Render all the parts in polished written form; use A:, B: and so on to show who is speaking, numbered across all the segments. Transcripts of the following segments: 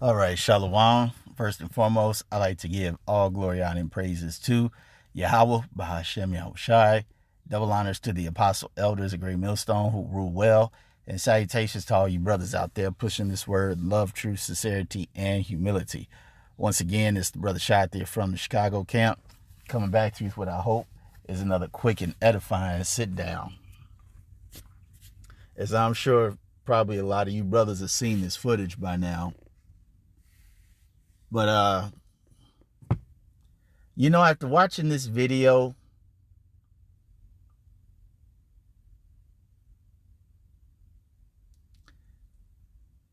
A: All right, Shalom. First and foremost, I like to give all glory, honor, and praises to Yahweh, Bahashem Yahushai. Double honors to the apostle elders of Great Millstone who rule well. And salutations to all you brothers out there pushing this word, love, truth, sincerity, and humility. Once again, it's the brother Shot there from the Chicago camp, coming back to you with what I hope is another quick and edifying sit down. As I'm sure probably a lot of you brothers have seen this footage by now. But after watching this video,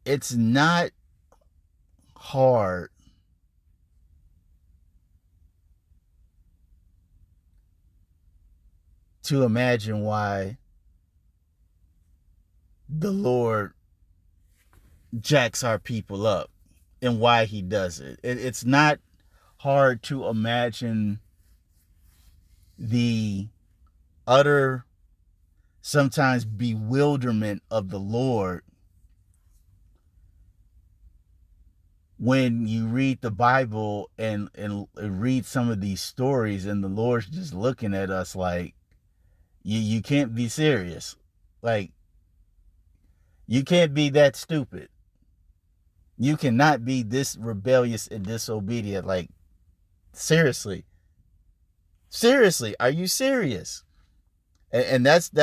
A: it's not hard to imagine why the Lord jacks our people up and why he does it. It's not hard to imagine the utter, sometimes bewilderment of the Lord when you read the Bible and read some of these stories, and the Lord's just looking at us like, you can't be serious. Like, you can't be that stupid. You cannot be this rebellious and disobedient. Like, seriously. Seriously, are you serious? And that's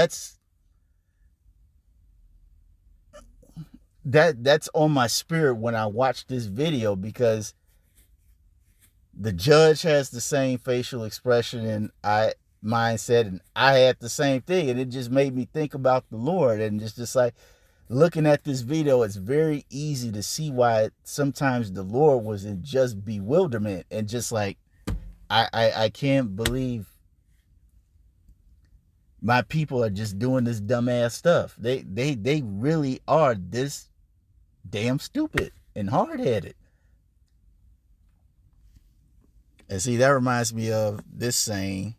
A: on my spirit when I watch this video, because the judge has the same facial expression and mindset, and I had the same thing, and it just made me think about the Lord. And just like looking at this video, it's very easy to see why sometimes the Lord was in just bewilderment and just like, I can't believe my people are just doing this dumbass stuff. They really are this damn stupid and hard-headed. And see, that reminds me of this saying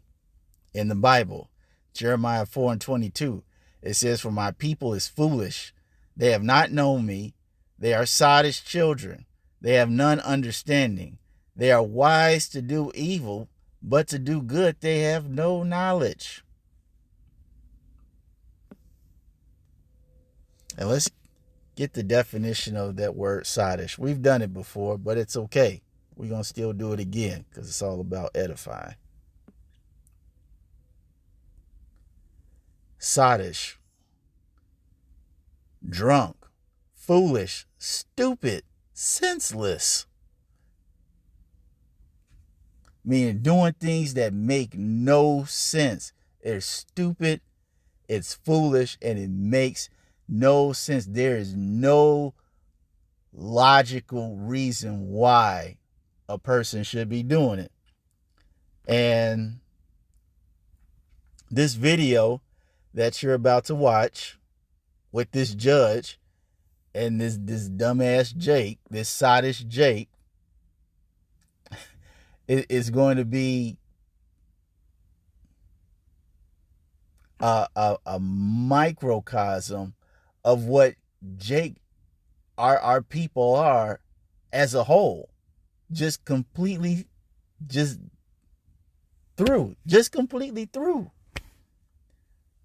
A: in the Bible, Jeremiah 4:22. It says, "For my people is foolish. They have not known me. They are sottish children. They have none understanding. They are wise to do evil, but to do good they have no knowledge." And let's get the definition of that word sottish. We've done it before, but it's okay. We're going to still do it again because it's all about edifying. Sottish, drunk, foolish, stupid, senseless. Meaning doing things that make no sense. It's stupid, it's foolish, and it makes no sense. There is no logical reason why a person should be doing it. And this video that you're about to watch with this judge and this dumbass Jake, this sottish Jake, is going to be a microcosm of what Jake, our people are as a whole. Just completely, just completely through.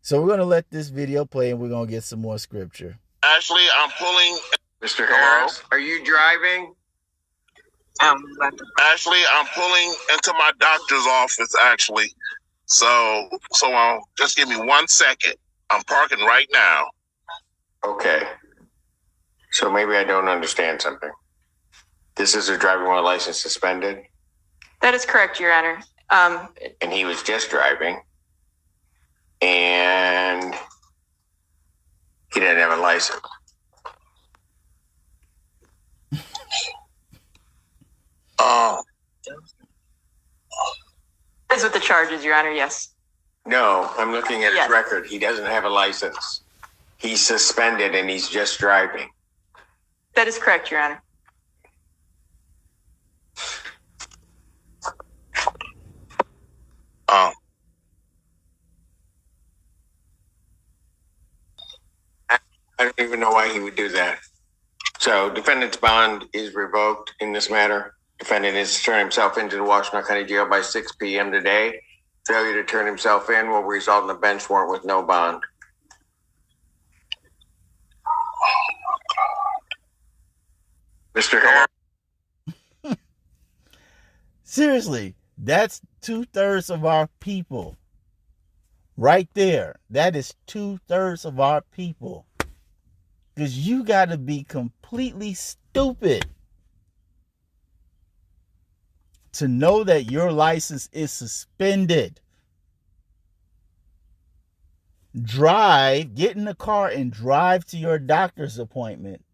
A: So we're going to let this video play and we're going to get some more scripture.
B: Ashley, I'm pulling. Mr. Harris, are you driving? Ashley, I'm pulling into my doctor's office, actually. So just give me 1 second. I'm parking right now. Okay. So maybe I don't understand something. This is a driving while license suspended?
C: That is correct, Your Honor.
B: And he was just driving. And he didn't have a license.
C: Is with the charges, Your Honor, yes.
B: No, I'm looking at his record. He doesn't have a license. He's suspended and he's just driving.
C: That is correct, Your Honor.
B: I don't even know why he would do that.
D: So defendant's bond is revoked in this matter. Defendant is to turn himself into the Washington County Jail by 6 p.m. today. Failure to turn himself in will result in a bench warrant with no bond. Mr. Harris.
A: Seriously, that's 2/3 of our people. Right there. That is 2/3 of our people. Because you got to be completely stupid to know that your license is suspended. Get in the car and drive to your doctor's appointment.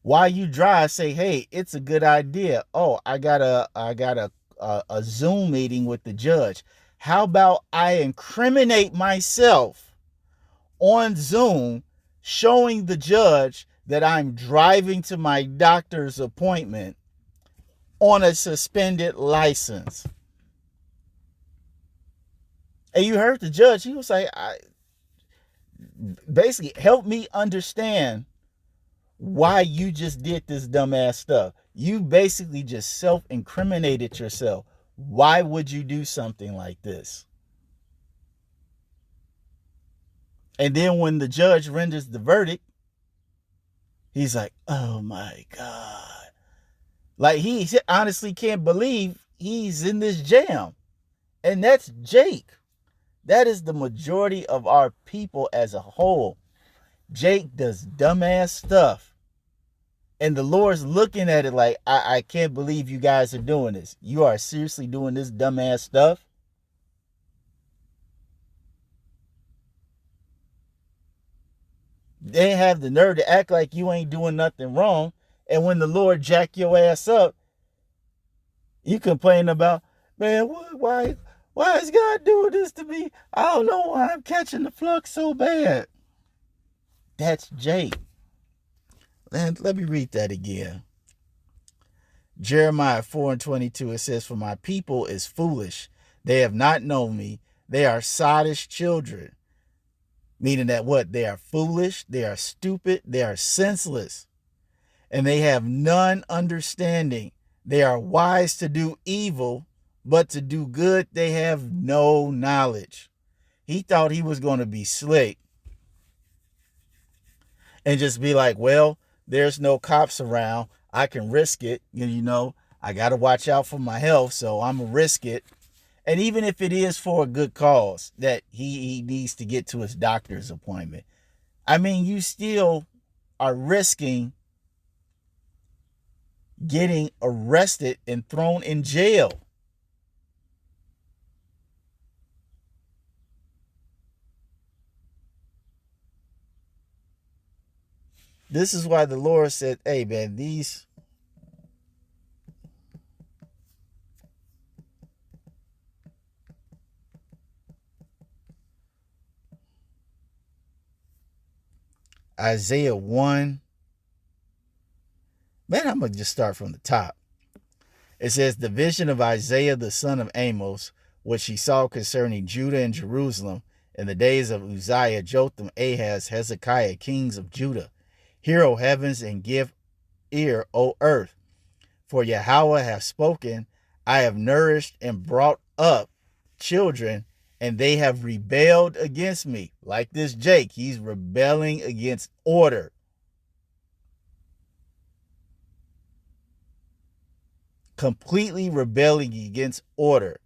A: While you drive, say, hey, it's a good idea. Oh, I got a Zoom meeting with the judge. How about I incriminate myself on Zoom, showing the judge that I'm driving to my doctor's appointment on a suspended license? And you heard the judge. He was like, basically, help me understand why you just did this dumbass stuff. You basically just self-incriminated yourself. Why would you do something like this? And then when the judge renders the verdict, he's like, oh my God. Like he honestly can't believe he's in this jam. And that's Jake. That is the majority of our people as a whole. Jake does dumbass stuff. And the Lord's looking at it like, I can't believe you guys are doing this. You are seriously doing this dumbass stuff? They have the nerve to act like you ain't doing nothing wrong. And when the Lord jack your ass up, you complain about, man, why is God doing this to me? I don't know why I'm catching the flux so bad. That's Jake. And let me read that again. Jeremiah 4:22, it says, for my people is foolish. They have not known me. They are sottish children. Meaning that what? They are foolish. They are stupid. They are senseless. And they have none understanding. They are wise to do evil, but to do good they have no knowledge. He thought he was going to be slick and just be like, well, there's no cops around. I can risk it. You know, I got to watch out for my health, so I'm going to risk it. And even if it is for a good cause that he needs to get to his doctor's appointment, I mean, you still are risking getting arrested and thrown in jail. This is why the Lord said, hey, man, these Isaiah 1. Man, I'm going to just start from the top. It says, the vision of Isaiah the son of Amos, which he saw concerning Judah and Jerusalem in the days of Uzziah, Jotham, Ahaz, Hezekiah, kings of Judah. Hear, O heavens, and give ear, O earth. For Yahweh hath spoken, I have nourished and brought up children, and they have rebelled against me. Like this Jake, he's rebelling against order. Completely rebelling against order.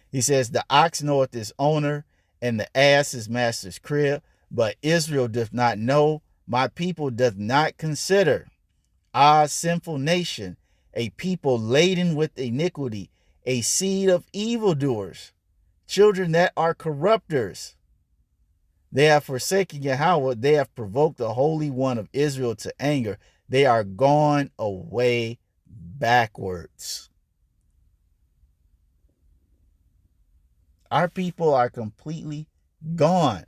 A: He says, the ox knoweth his owner, and the ass his master's crib, but Israel doth not know, my people doth not consider. Ah, sinful nation, a people laden with iniquity, a seed of evildoers, children that are corrupters. They have forsaken Yahweh, they have provoked the Holy One of Israel to anger. They are gone away backwards. Our people are completely gone.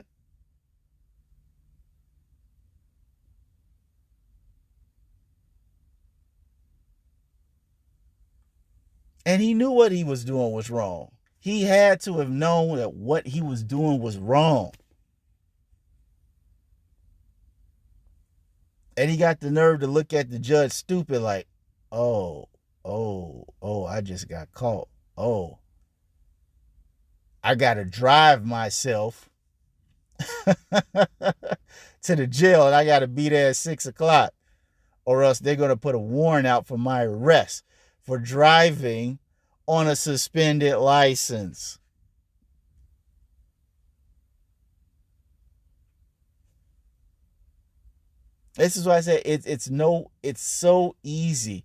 A: And he knew what he was doing was wrong. He had to have known that what he was doing was wrong. And he got the nerve to look at the judge stupid like, oh, I just got caught. Oh, I got to drive myself to the jail and I got to be there at 6 o'clock or else they're going to put a warrant out for my arrest for driving on a suspended license. This is why I said it's so easy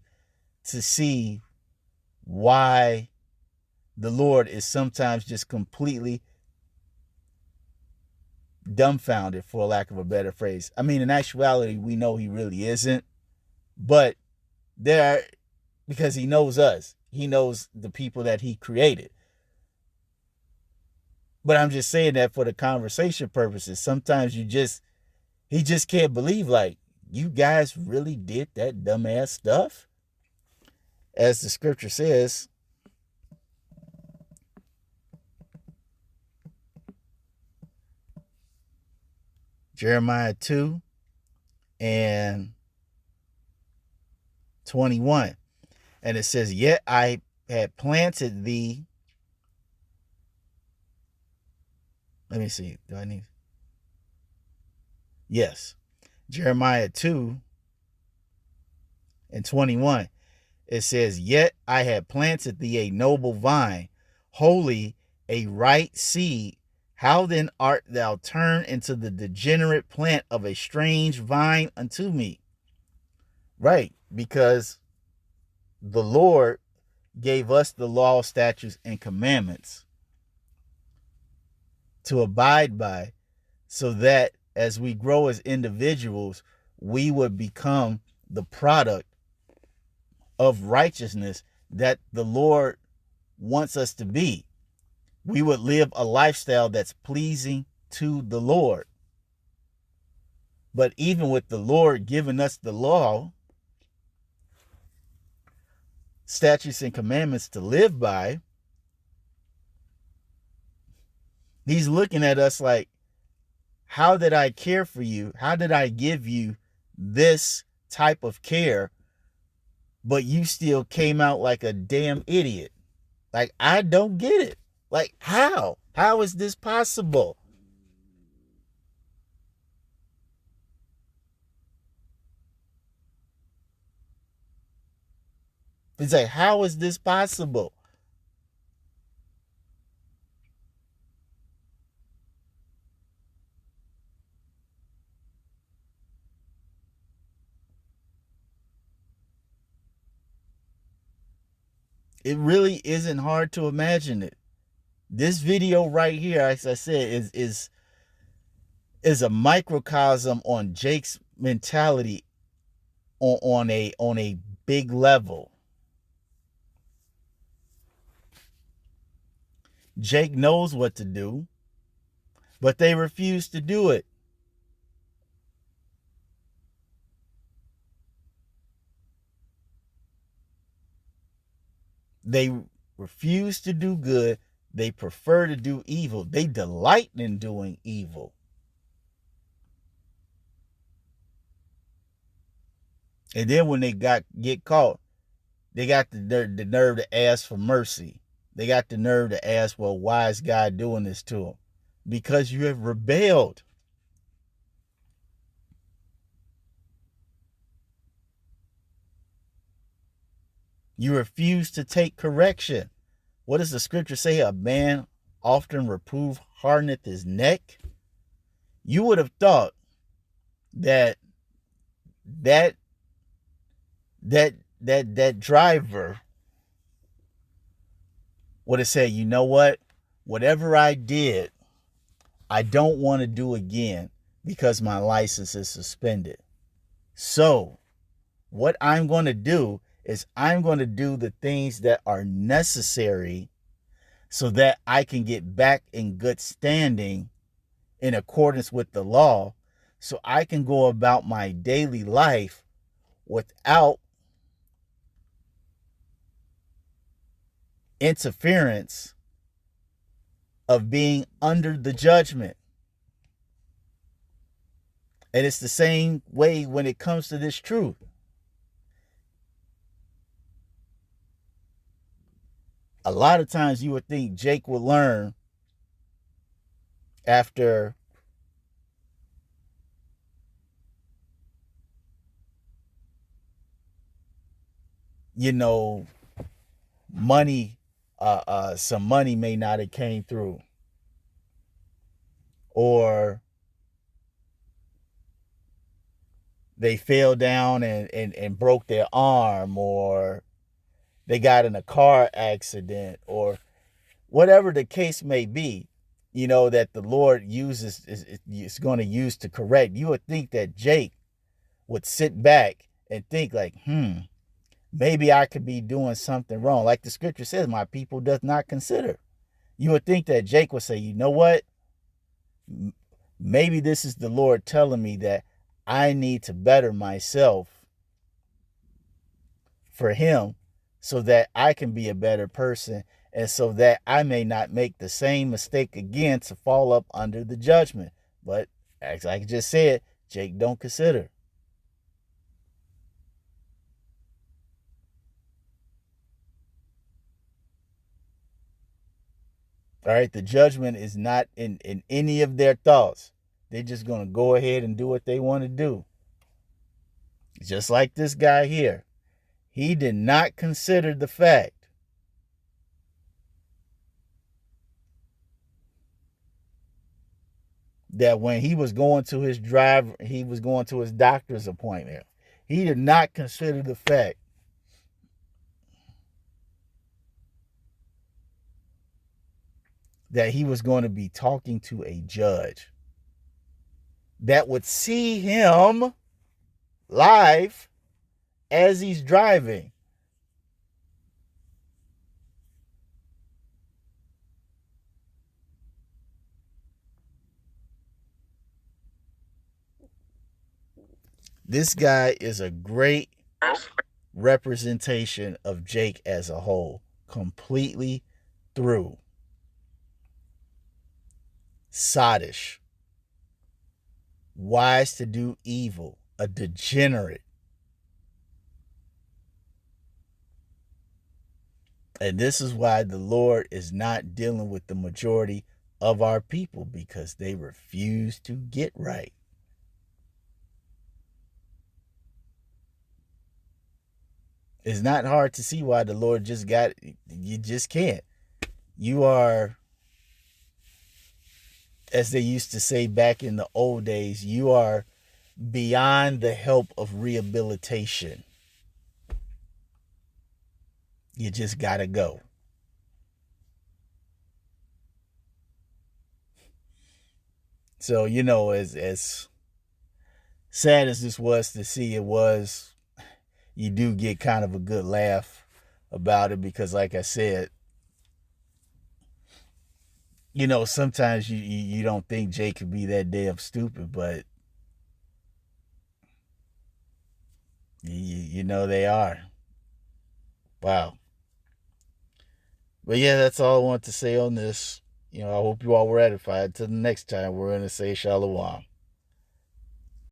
A: to see why the Lord is sometimes just completely dumbfounded, for lack of a better phrase. I mean, in actuality, we know he really isn't, but because he knows us, he knows the people that he created. But I'm just saying that for the conversation purposes. Sometimes he just can't believe, like, you guys really did that dumbass stuff? As the scripture says, Jeremiah 2 and 21. And it says, yet I had planted thee. Let me see. Do I need? Yes. Jeremiah 2 and 21. It says, yet I had planted thee a noble vine, holy, a right seed. How then art thou turned into the degenerate plant of a strange vine unto me? Right, because the Lord gave us the law, statutes, and commandments to abide by, so that as we grow as individuals, we would become the product of righteousness that the Lord wants us to be. We would live a lifestyle that's pleasing to the Lord. But even with the Lord giving us the law, statutes, and commandments to live by, he's looking at us like, how did I care for you? How did I give you this type of care, but you still came out like a damn idiot? Like, I don't get it. Like, how? How is this possible? It's like, how is this possible? It really isn't hard to imagine it. This video right here, as I said, is a microcosm on Jake's mentality on a big level. Jake knows what to do, but they refuse to do it. They refuse to do good. They prefer to do evil. They delight in doing evil. And then when they get caught, they got the nerve to ask for mercy. They got the nerve to ask, well, why is God doing this to them? Because you have rebelled. You refuse to take correction. What does the scripture say? A man often reprove hardeneth his neck. You would have thought that driver would have said, you know what? Whatever I did, I don't want to do again because my license is suspended. So what I'm going to do is I'm going to do the things that are necessary so that I can get back in good standing in accordance with the law, so I can go about my daily life without interference of being under the judgment. And it's the same way when it comes to this truth. A lot of times you would think Jake would learn after money, some money may not have came through, or they fell down and broke their arm, or they got in a car accident, or whatever the case may be, that the Lord is going to use to correct. You would think that Jake would sit back and think like, maybe I could be doing something wrong. Like the scripture says, my people does not consider. You would think that Jake would say, you know what? Maybe this is the Lord telling me that I need to better myself for him so that I can be a better person, and so that I may not make the same mistake again to fall up under the judgment. But as I just said, Jake don't consider. All right, the judgment is not in any of their thoughts. They're just going to go ahead and do what they want to do. Just like this guy here. He did not consider the fact that when he was going to his doctor's appointment, he did not consider the fact that he was going to be talking to a judge that would see him live as he's driving. This guy is a great representation of Jake as a whole, completely through. Sottish, wise to do evil, a degenerate. And this is why the Lord is not dealing with the majority of our people, because they refuse to get right. It's not hard to see why the Lord you just can't. You are, as they used to say back in the old days, you are beyond the help of rehabilitation. You just gotta go. So, as sad as this was to see, you do get kind of a good laugh about it, because like I said, sometimes you don't think Jake could be that damn stupid, but they are. Wow. But yeah, that's all I want to say on this. I hope you all were edified. Till the next time, we're going to say Shalom.